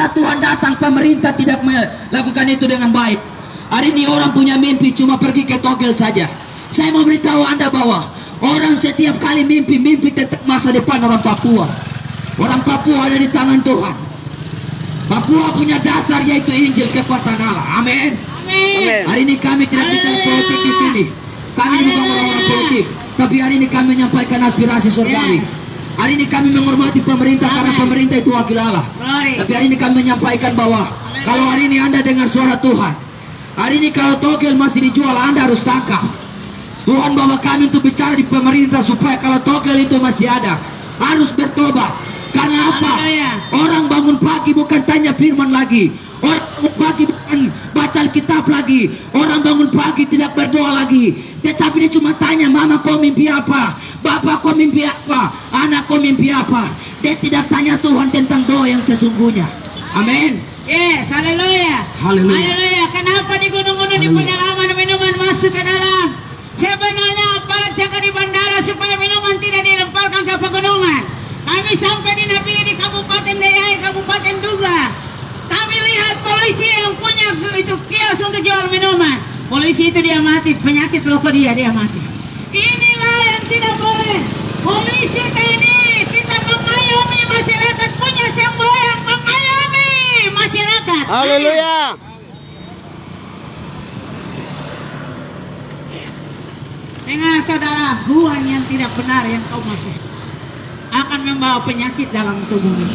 Sementara Tuhan datang, pemerintah tidak melakukan itu dengan baik. Hari ini orang punya mimpi cuma pergi ke togel saja. Saya mau beritahu Anda bahwa orang setiap kali mimpi tentang masa depan orang Papua. Orang Papua ada di tangan Tuhan. Papua punya dasar yaitu Injil kekuatan Allah. Amin. Hari ini kami tidak bicara politik di sini. Kami bukan orang-orang politik, tapi hari ini kami menyampaikan aspirasi surgawi. Hari ini kami menghormati pemerintah karena pemerintah itu wakil Allah. Tapi hari ini kami menyampaikan bahwa kalau hari ini Anda dengar suara Tuhan, hari ini kalau togel masih dijual, Anda harus tangkap. Tuhan bawa kami untuk bicara di pemerintah supaya kalau togel itu masih ada, harus bertobat. Karena apa? Orang bangun pagi bukan tanya firman lagi. Orang bangun pagi bukan baca Alkitab lagi. Orang bangun pagi tidak berdoa lagi. Tetapi dia cuma tanya, mama kau mimpi apa? Bapak kau mimpi apa? Anak kau mimpi apa? Dia tidak tanya Tuhan tentang doa yang sesungguhnya. Amin. Yes, haleluya. Haleluya. Kenapa di gunung-gunung di pedalaman minuman masuk ke dalam? Sebenarnya aparat jaga di bandara supaya minuman tidak dilemparkan ke pegunungan. Kami sampai di Napili di Kabupaten Deiyai, Kabupaten Duga. Kami lihat polisi yang punya itu kios untuk jual minuman. Polisi itu dia mati, penyakit loko dia mati. Inilah yang tidak boleh. Polisi TNI kita mengayomi masyarakat, punya semboyan mengayomi masyarakat. Haleluya. Dengar saudara, Tuhan yang tidak benar yang kau maksud akan membawa penyakit dalam tubuhmu.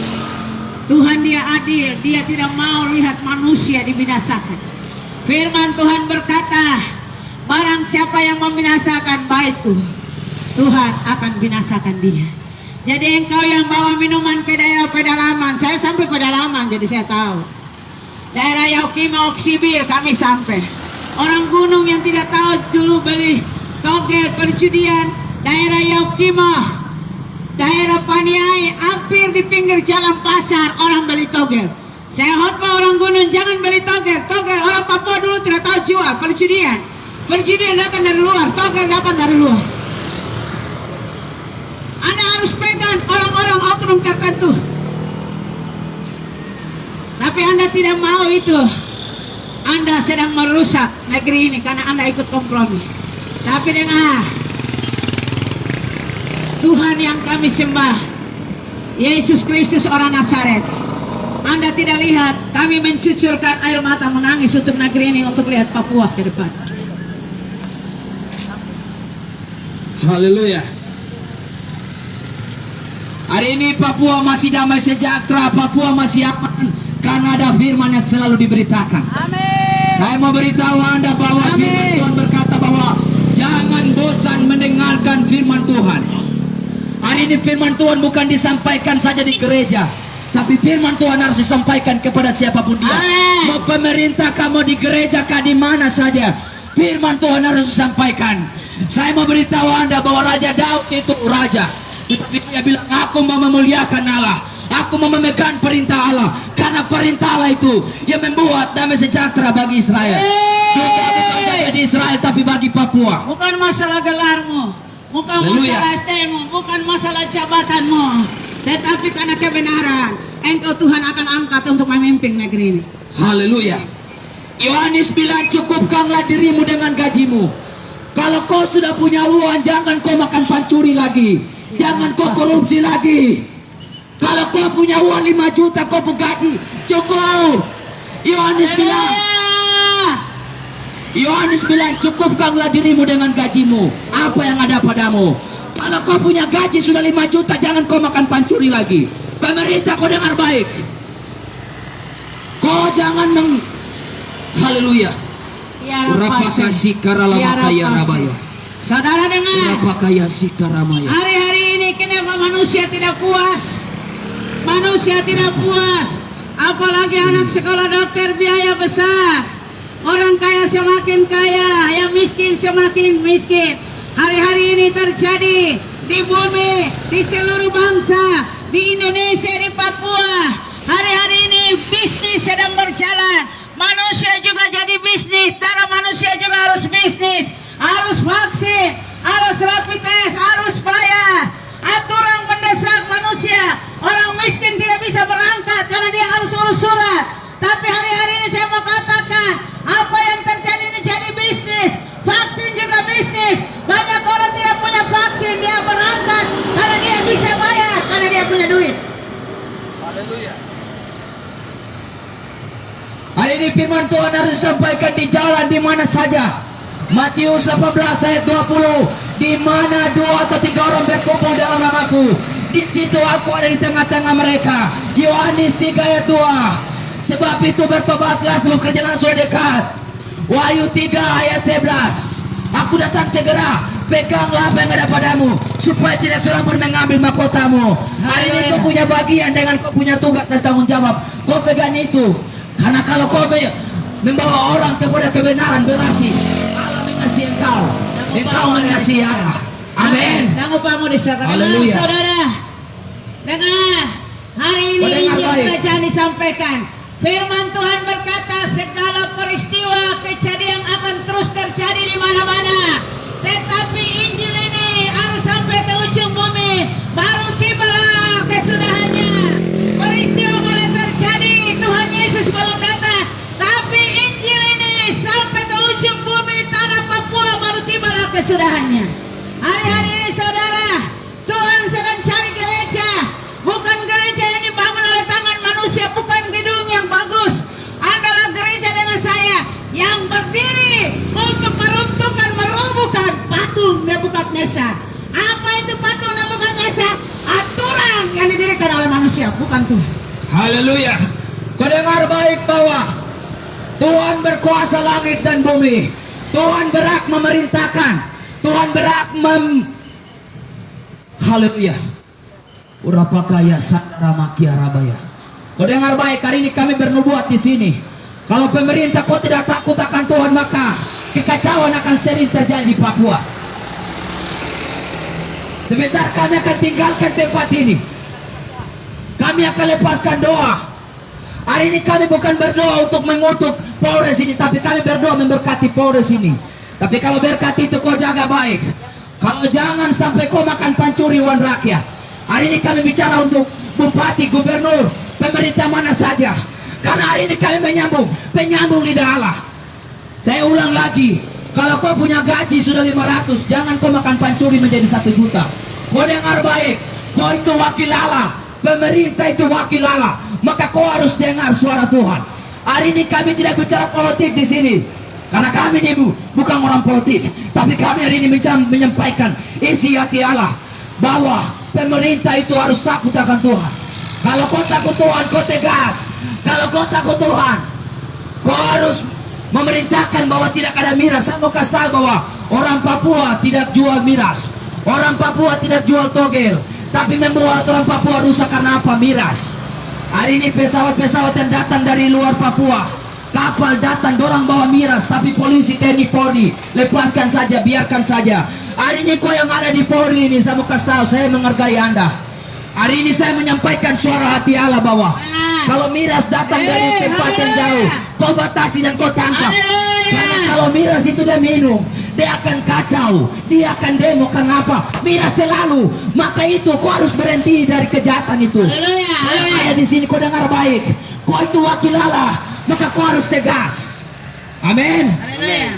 Tuhan dia adil, dia tidak mau lihat manusia dibinasakan. Firman Tuhan berkata, barang siapa yang membinasakan baikku, Tuhan akan binasakan dia. Jadi engkau yang bawa minuman ke daerah pedalaman, saya sampai pedalaman jadi saya tahu. Daerah Yaukima Oksibir kami sampai. Orang gunung yang tidak tahu dulu beli togel perjudian, daerah Yaukima, daerah Paniai, hampir di pinggir jalan pasar orang beli togel. Saya khotbah orang gunung jangan beli togel. Togel orang Papua dulu tidak tahu jual perjudian. Perjudian datang dari luar, togel datang dari luar. Anda harus pegang orang-orang oknum tertentu. Tapi Anda tidak mau itu. Anda sedang merusak negeri ini karena Anda ikut kompromi. Tapi dengar, Tuhan yang kami sembah, Yesus Kristus orang Nazaret. Anda tidak lihat kami mencucurkan air mata menangis untuk negeri ini, untuk lihat Papua ke depan. Haleluya. Hari ini Papua masih damai sejahtera, Papua masih aman karena ada firman yang selalu diberitakan. Amin. Saya mau beritahu Anda bahwa firman Tuhan berkata bahwa jangan bosan mendengarkan firman Tuhan. Hari ini firman Tuhan bukan disampaikan saja di gereja, tapi firman Tuhan harus disampaikan kepada siapapun dia. Amin. Mau pemerintah kamu di gereja kah di mana saja, firman Tuhan harus disampaikan. Saya mau beritahu Anda bahwa Raja Daud itu raja, tetapi dia bilang aku mau memuliakan Allah, aku mau memegang perintah Allah, karena perintah Allah itu yang membuat damai sejahtera bagi Israel. Bukan saja di Israel tapi bagi Papua. Bukan masalah gelarmu, bukan masalah STM-mu, bukan masalah jabatanmu, tetapi karena kebenaran engkau Tuhan akan angkat untuk memimpin negeri ini. Haleluya. Yohanes bilang cukupkanlah dirimu dengan gajimu. Kalau kau sudah punya uang, jangan kau makan pancuri lagi, jangan kau korupsi lagi. Kalau kau punya uang 5 juta kau pun gaji cukup. Yohanes bilang cukupkanlah dirimu dengan gajimu, apa yang ada padamu. Kalau kau punya gaji sudah 5 juta, jangan kau makan pancuri lagi. Pemerintah kau dengar baik, kau jangan haleluya. Saudara dengar, hari-hari ini kenapa manusia tidak puas? Manusia tidak puas, apalagi anak sekolah dokter biaya besar. Orang kaya semakin kaya, yang miskin semakin miskin. Hari-hari ini terjadi di bumi, di seluruh bangsa, di Indonesia, di Papua. Hari-hari ini bisnis sedang berjalan. Manusia juga jadi bisnis, karena manusia juga harus bisnis, harus vaksin, harus rapid test, harus bayar. Aturan mendesak manusia Orang miskin tidak bisa berangkat karena dia harus urus surat. Tapi hari-hari ini saya mau katakan, apa yang terjadi ini jadi bisnis. Vaksin juga bisnis. Banyak orang tidak punya vaksin, dia berangkat karena dia bisa bayar, karena dia punya duit. Hari ini firman Tuhan harus disampaikan di jalan di mana saja. Matius 18 ayat 20. Di mana 2 atau 3 orang berkumpul dalam namaku, di situ aku ada di tengah-tengah mereka. Yohanes 3 ayat 2. Sebab itu bertobatlah sebab kerjaan sudah dekat. Wahyu 3 ayat 11. Aku datang segera, peganglah apa yang ada padamu, supaya tidak seorang pun mengambil mahkotamu. Hari ini kau punya bagian dengan kau punya tugas dan tanggung jawab. Kau pegang itu, karena kalau kau membawa orang kepada kebenaran, berarti Allah mengasihi engkau, engkau mengasihi Allah. Amin. Tanggupamu diserahkan. Haleluya. Saudara, dengar, hari ini Injil kerajaan disampaikan. Firman Tuhan berkata, segala peristiwa kejadian akan terus terjadi di mana-mana. Tetapi Injil ini harus sampai ke ujung bumi, baru tibalah kesudahannya. Peristiwa boleh terjadi, Tuhan Yesus belum datang, tapi Injil ini sampai ke ujung bumi tanah Papua, baru tibalah kesudahannya. Hari-hari ini saudara, Tuhan sedang cari gereja, bukan gereja yang dibangun oleh tangan manusia, bukan gedung yang bagus. Adalah gereja dengan saya yang berdiri untuk meruntuhkan, merobohkan patung Nebukadnezar. Apa itu patung Nebukadnezar? Aturan yang didirikan oleh manusia, bukan Tuhan. Haleluya. Kau dengar baik bahwa Tuhan berkuasa langit dan bumi. Tuhan berhak memerintahkan. Tuhan berhak Haleluya. Urapakaya sadara makia rabaya. Kau dengar baik, hari ini kami bernubuat di sini. Kalau pemerintah kau tidak takut akan Tuhan, maka kekacauan akan sering terjadi di Papua. Sebentar kami akan tinggalkan tempat ini. Kami akan lepaskan doa. Hari ini kami bukan berdoa untuk mengutuk Polres ini, tapi kami berdoa memberkati Polres ini. Tapi kalau berkat itu kau jaga baik. Kalau jangan sampai kau makan pancuri uang rakyat. Hari ini kami bicara untuk bupati, gubernur, pemerintah mana saja. Karena hari ini kami penyambung lidah Allah. Saya ulang lagi, kalau kau punya gaji sudah 500, jangan kau makan pancuri menjadi 1 juta. Kau dengar baik, kau itu wakil Allah, pemerintah itu wakil Allah, maka kau harus dengar suara Tuhan. Hari ini kami tidak bicara politik di sini, karena kami ini bukan orang politik, tapi kami hari ini menyampaikan isi hati Allah bahwa pemerintah itu harus takut akan Tuhan. Kalau kau takut Tuhan, kau tegas. Kalau kau takut Tuhan, kau harus memerintahkan bahwa tidak ada miras. Saya mau kasih tahu bahwa orang Papua tidak jual miras, orang Papua tidak jual togel, tapi membuat orang Papua rusak karena apa? Miras. Hari ini pesawat-pesawat yang datang dari luar Papua, kapal datang, dorang bawa miras, tapi polisi, TNI, Polri lepaskan saja, biarkan saja. Hari ini kau yang ada di Polri ini, saya mau kasih tahu, saya menghargai Anda. Hari ini saya menyampaikan suara hati Allah bahwa kalau miras datang dari tempat yang jauh, kau batasi dan kau tangkap. Karena kalau miras itu dia minum, dia akan kacau, dia akan demo. Kenapa? Miras selalu. Maka itu kau harus berhenti dari kejahatan itu. Yang ada di sini kau dengar baik, kau itu wakil Allah, maka kau harus tegas. Amin.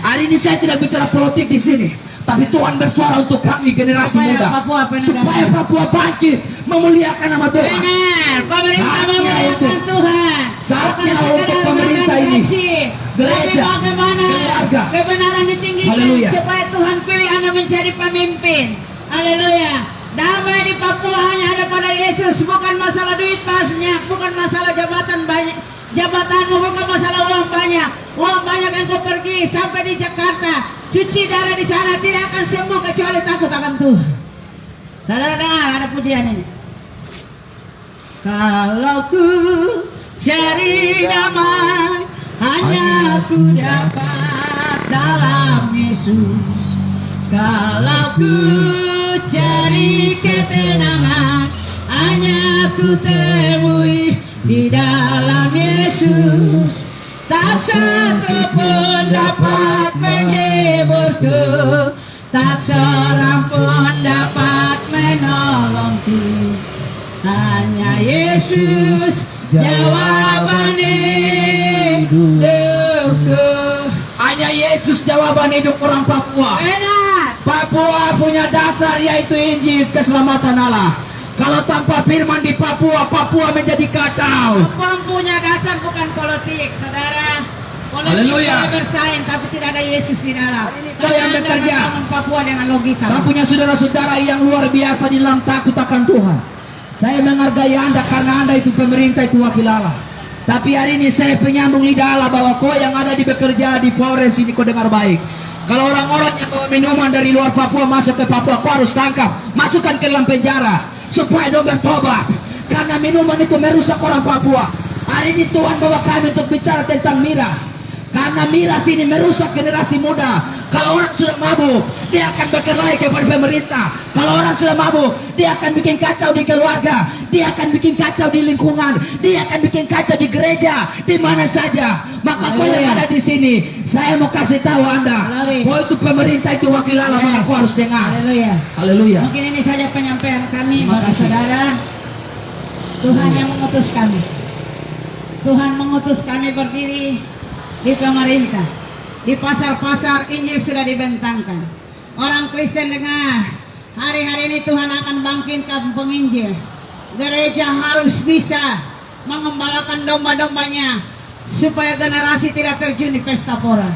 Hari ini saya tidak bicara politik di sini, tapi Tuhan bersuara untuk kami generasi muda, supaya Papua bangkit memuliakan nama Tuhan. Benar, pemerintah Saatnya itu. memuliakan Tuhan. Saatnya Bukan untuk sekadar pemerintah menangkan ini, gaji. gereja, Tapi bagaimana keluarga. kebenaran ditinggikan Haleluya. supaya Tuhan pilih Anda menjadi pemimpin. Haleluya. Damai di Papua hanya ada pada Yesus, bukan masalah duit banyak, bukan masalah jabatan banyak. Jabatanmu bukan masalah uang banyak. Uang banyak yang kau pergi sampai di Jakarta, cuci darah di sana tidak akan sembuh kecuali takut akan Tuhan. Saudara dengar, ada pujian ini. Kalau ku cari damai, hanya ku dapat dalam Yesus. Kalau ku cari ketenangan, hanya ku temui di dalam Yesus. Tak satu pun dapat menghiburku, tak seorang pun dapat menolongku. Hanya Yesus jawaban hidupku. Hanya Yesus jawaban hidup orang Papua. Benar. Papua punya dasar yaitu Injil keselamatan Allah. Kalau tanpa firman di Papua, Papua menjadi kacau. Papua punya dasar bukan politik, saudara. Politik Haleluya. boleh bersaing, tapi tidak ada Yesus di dalam. Itu yang Anda bekerja. membangun Papua dengan logika. Saya punya saudara-saudara yang luar biasa di dalam takut akan Tuhan. Saya menghargai Anda karena Anda itu pemerintah, itu wakil Allah. Tapi hari ini saya penyambung lidah Allah bahwa kau yang ada di bekerja di Polres ini kau dengar baik. Kalau orang-orang yang bawa minuman dari luar Papua masuk ke Papua, kau harus tangkap, masukkan ke dalam penjara supaya dong bertobat. Karena minuman itu merusak orang Papua. Hari ini Tuhan bawa kami untuk bicara tentang miras. Karena miras ini merusak generasi muda. Kalau orang sudah mabuk, dia akan berkelahi kepada pemerintah. Kalau orang sudah mabuk, dia akan bikin kacau di keluarga. Dia akan bikin kacau di lingkungan. Dia akan bikin kacau di gereja, di mana saja. Maka kau yang ada di sini, saya mau kasih tahu Anda, kau itu pemerintah, itu wakil Allah, maka kau harus dengar. Haleluya. Haleluya. Mungkin ini saja penyampaian kami, Terima Bapak kasih. Saudara. Tuhan yang mengutus kami. Tuhan mengutus kami berdiri di pemerintah. Di pasar-pasar Injil sudah dibentangkan. Orang Kristen dengar, hari-hari ini Tuhan akan bangkitkan penginjil. Gereja harus bisa mengembalakan domba-dombanya supaya generasi tidak terjun di pesta pora.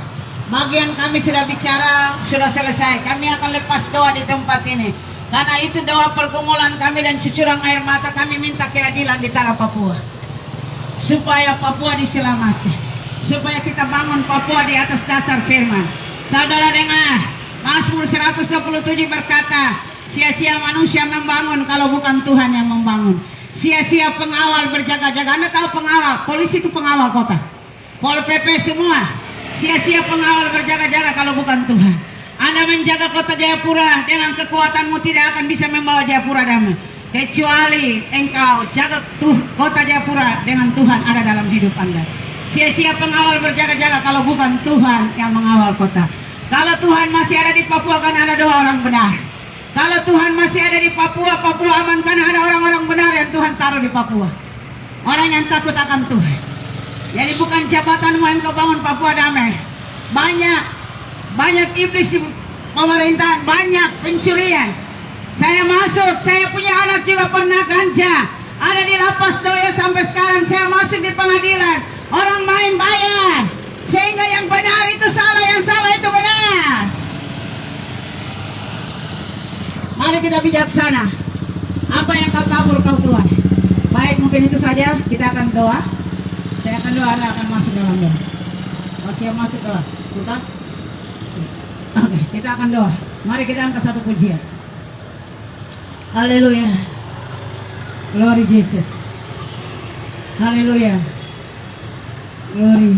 Bagian kami sudah bicara, sudah selesai. Kami akan lepas doa di tempat ini. Karena itu doa pergumulan kami dan cucuran air mata, kami minta keadilan di tanah Papua. Supaya Papua diselamatkan. Supaya kita bangun Papua di atas dasar firman. Saudara dengar, Mazmur 127 berkata, sia-sia manusia membangun kalau bukan Tuhan yang membangun. Sia-sia pengawal berjaga-jaga. Anda tahu pengawal, polisi itu pengawal kota, Pol PP semua. Sia-sia pengawal berjaga-jaga kalau bukan Tuhan. Anda menjaga kota Jayapura dengan kekuatanmu tidak akan bisa membawa Jayapura damai. Kecuali engkau jaga kota Jayapura dengan Tuhan ada dalam hidup Anda. Sia-sia pengawal berjaga-jaga kalau bukan Tuhan yang mengawal kota. Kalau Tuhan masih ada di Papua kan ada doa orang benar. Kalau Tuhan masih ada di Papua, Papua aman karena ada orang-orang benar yang Tuhan taruh di Papua. Orang yang takut akan Tuhan. Jadi bukan jabatanmu yang kau bangun Papua damai. Banyak iblis di pemerintahan, banyak pencurian. Saya masuk, saya punya anak juga pernah ganja. Ada di lapas Doya sampai sekarang, saya masuk di pengadilan. Orang main bayar, sehingga yang benar itu salah, yang salah itu benar. Mari kita bijaksana. Apa yang kau tabur kau tuai. Baik, mungkin itu saja. Kita akan doa. Saya akan doa, Anda akan masuk dalam doa. Oh, siap masuk doa. Tutas. Oke, kita akan doa. Mari kita angkat satu pujian. Haleluya. Glory Jesus. Haleluya. Glory.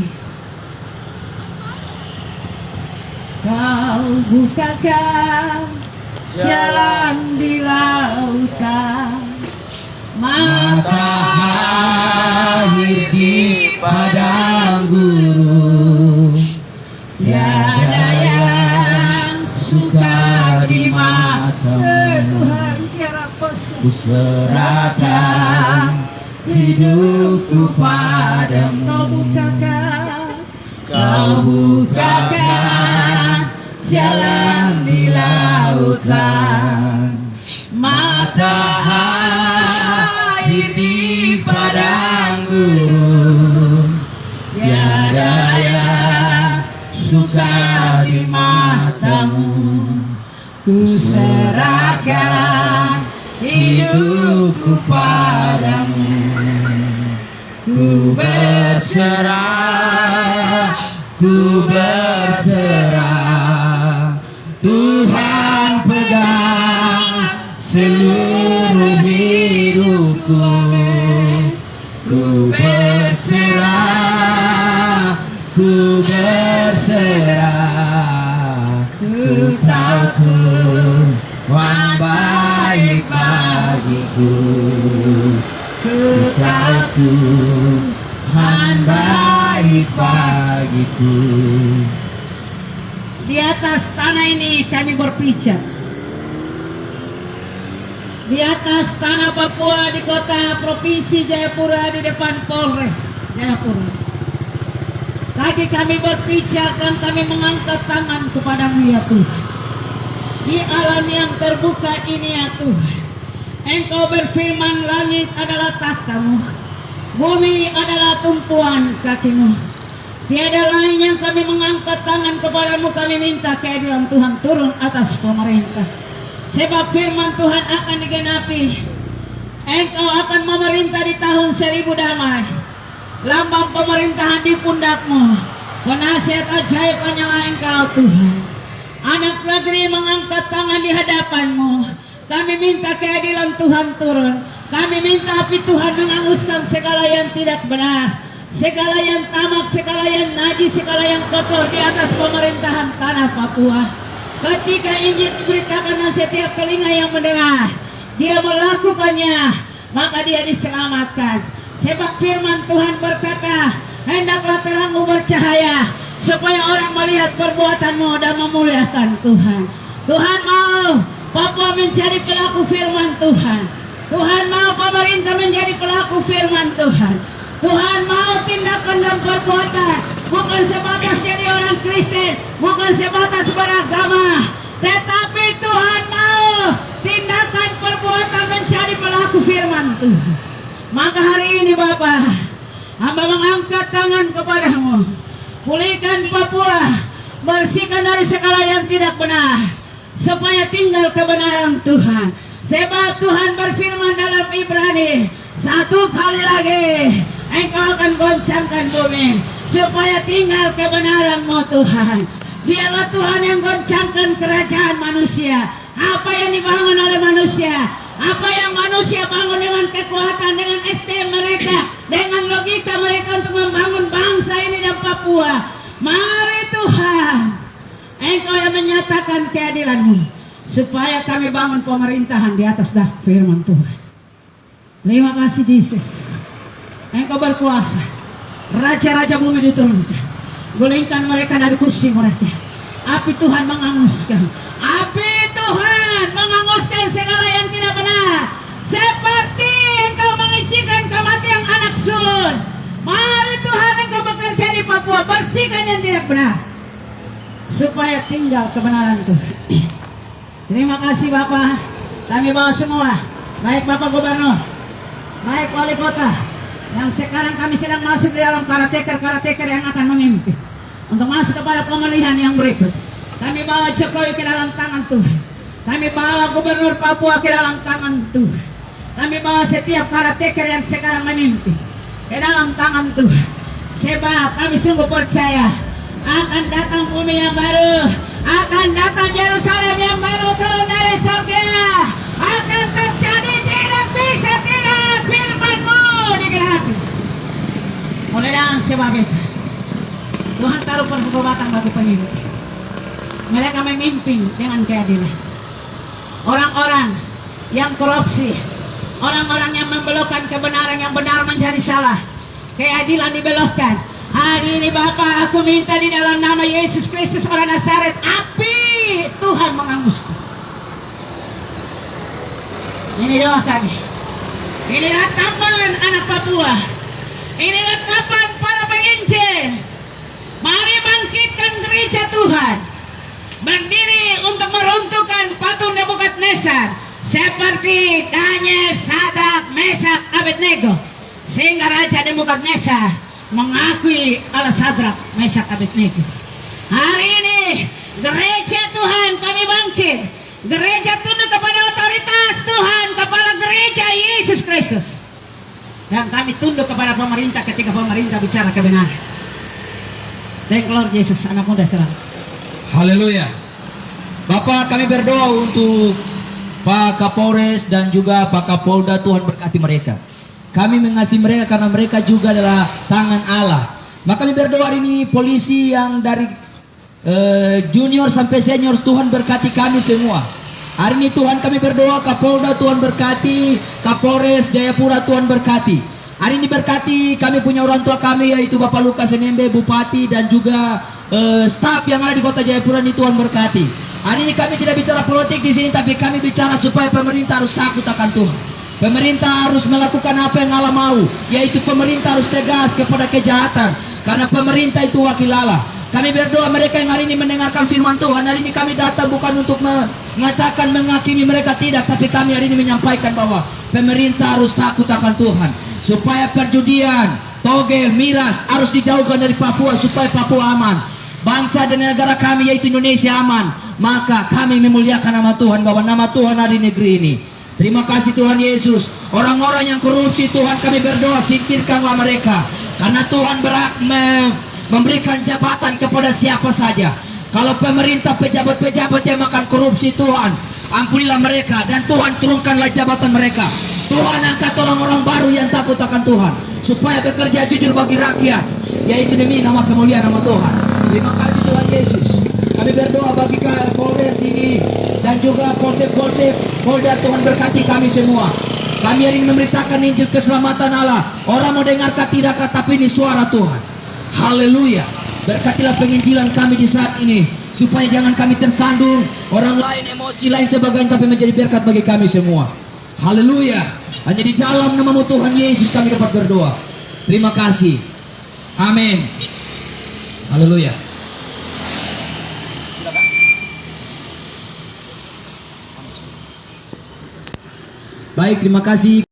Kau bukakan jalan di lautan, Matahari di padang gurun, tiada yang suka di matamu. Tuhan tiada pesan. Ku serahkan hidupku padamu. Kau bukakan jalan di lautan, matahari di padang gurun, tiada yang suka di matamu. Ku serahkan hidupku padamu. Ku berserah, Tuhan pegang seluruh hidupku. Ku berserah, ku tahu Tuhan baik bagiku. Ku tahu Tuhan baik bagiku. Di atas tanah ini kami berpijak. di atas tanah Papua, di kota provinsi Jayapura, di depan Polres Jayapura. Lagi kami berbicara dan kami mengangkat tangan kepadamu ya Tuhan. Di alam yang terbuka ini ya Tuhan, Engkau berfirman, langit adalah takhtamu, bumi adalah tumpuan kakimu. Tiada lain yang kami mengangkat tangan kepadamu, kami minta keadilan Tuhan turun atas pemerintah. Sebab firman Tuhan akan digenapi. Engkau akan memerintah di tahun 1000 damai. Lambang pemerintahan di pundakmu. Penasihat ajaib hanyalah Engkau Tuhan. Anak negeri mengangkat tangan di hadapanmu. Kami minta keadilan Tuhan turun. Kami minta api Tuhan menghanguskan segala yang tidak benar, segala yang tamak, segala yang najis, segala yang kotor di atas pemerintahan tanah Papua. Ketika Injil diberitakan dan setiap telinga yang mendengar, dia melakukannya, maka dia diselamatkan. Sebab firman Tuhan berkata, hendaklah terangmu bercahaya, supaya orang melihat perbuatanmu dan memuliakan Tuhan. Tuhan mau Papua menjadi pelaku firman Tuhan. Tuhan mau pemerintah menjadi pelaku firman Tuhan. Tuhan mau tindakan dan perbuatan, bukan sebatas jadi orang Kristen, bukan sebatas beragama, tetapi Tuhan mau tindakan perbuatan menjadi pelaku firman Tuhan. Maka hari ini Bapa, hamba mengangkat tangan kepadamu, pulihkan Papua, bersihkan dari segala yang tidak benar, supaya tinggal kebenaran Tuhan. Sebab Tuhan berfirman dalam Ibrani, satu kali lagi Engkau akan goncangkan bumi, supaya tinggal kebenaran-Mu Tuhan. Biarlah Tuhan yang goncangkan kerajaan manusia. Apa yang dibangun oleh manusia, apa yang manusia bangun dengan kekuatan, dengan SDM mereka, dengan logika mereka untuk membangun bangsa ini dan Papua. Mari Tuhan, Engkau yang menyatakan keadilan-Mu, supaya kami bangun pemerintahan di atas dasar firman Tuhan. Terima kasih Yesus. Engkau berkuasa. Raja-raja bumi diturunkan. Gulingkan mereka dari kursi mereka. Api Tuhan menghanguskan. Api Tuhan menghanguskan segala yang tidak benar. Seperti Engkau mengizinkan kematian anak sulung. Mari Tuhan Engkau bekerja di Papua. Bersihkan yang tidak benar, supaya tinggal kebenaran Tuhan. Terima kasih Bapak. Kami bawa semua, baik Bapak Gubernur, baik Wali Kota, yang sekarang kami sedang masuk di dalam karateker yang akan memimpin untuk masuk kepada pemilihan yang berikut. Kami bawa Jokowi ke dalam tangan Tuhan. Kami bawa Gubernur Papua ke dalam tangan Tuhan. Kami bawa setiap karateker yang sekarang memimpin ke dalam tangan Tuhan. Sebab kami sungguh percaya akan datang bumi yang baru, akan datang Yerusalem yang baru turun dari surga. Akan terjadi, tidak bisa tidak, firman-Mu digenapi. Oleh dan sebab itu, Tuhan taruh pertobatan bagi pengikut. Mereka memimpin dengan keadilan. Orang-orang yang korupsi, orang-orang yang membelokkan kebenaran yang benar menjadi salah, keadilan dibelokkan. Hari ini Bapak, aku minta di dalam nama Yesus Kristus orang Nazaret, api Tuhan menghanguskan. Ini doa kami. Ini ratapan anak Papua. Ini ratapan para penginjil. Mari bangkitkan gereja Tuhan. Berdiri untuk meruntuhkan patung Nebukadnezar, seperti Daniel, Sadrak, Mesak, Abednego, sehingga Raja Nebukadnezar mengakui Allah Sadrak, Mesak, Abednego. Hari ini gereja Tuhan kami bangkit. Gereja tunduk kepada otoritas Tuhan, kepala gereja Yesus Kristus. Dan kami tunduk kepada pemerintah ketika pemerintah bicara kebenaran. Thank you Lord Yesus, anak muda selamat. Haleluya. Bapak, kami berdoa untuk Pak Kapolres dan juga Pak Kapolda. Tuhan berkati mereka. Kami mengasihi mereka karena mereka juga adalah tangan Allah. Maka kami berdoa hari ini polisi yang dari junior sampai senior, Tuhan berkati kami semua. Hari ini Tuhan kami berdoa Kapolda, Tuhan berkati, Kapolres Jayapura, Tuhan berkati. Hari ini berkati kami punya orang tua kami, yaitu Bapak Lukas NMB, Bupati, dan juga staf yang ada di kota Jayapura ini, Tuhan berkati. Hari ini kami tidak bicara politik di sini, tapi kami bicara supaya pemerintah harus takut akan Tuhan. Pemerintah harus melakukan apa yang Allah mau, yaitu pemerintah harus tegas kepada kejahatan, karena pemerintah itu wakil Allah. Kami berdoa mereka yang hari ini mendengarkan firman Tuhan, hari ini kami datang bukan untuk mengatakan menghakimi mereka, tidak, tapi kami hari ini menyampaikan bahwa pemerintah harus takut akan Tuhan, supaya perjudian, togel, miras harus dijauhkan dari Papua, supaya Papua aman, bangsa dan negara kami yaitu Indonesia aman. Maka kami memuliakan nama Tuhan, bahwa nama Tuhan ada di negeri ini. Terima kasih Tuhan Yesus. Orang-orang yang korupsi, Tuhan kami berdoa, singkirkanlah mereka, karena Tuhan berhak memberikan jabatan kepada siapa saja. Kalau pemerintah, pejabat-pejabat yang makan korupsi, Tuhan ampunilah mereka, dan Tuhan turunkanlah jabatan mereka. Tuhan angkat orang-orang baru yang takut akan Tuhan, supaya bekerja jujur bagi rakyat, yaitu demi nama kemuliaan nama Tuhan. Terima kasih Tuhan Yesus. Kami berdoa bagi Polres ini dan juga Polsek-Polsek Polda. Tuhan berkati kami semua. Kami hari ini memberitakan Injil keselamatan Allah. Orang mau dengarkah tidakkah, tapi ini suara Tuhan. Haleluya. Berkatilah penginjilan kami di saat ini, supaya jangan kami tersandung orang lain, emosi lain sebagainya, tapi menjadi berkat bagi kami semua. Haleluya. Hanya di dalam nama Tuhan Yesus kami dapat berdoa. Terima kasih. Amin. Haleluya. Baik, terima kasih.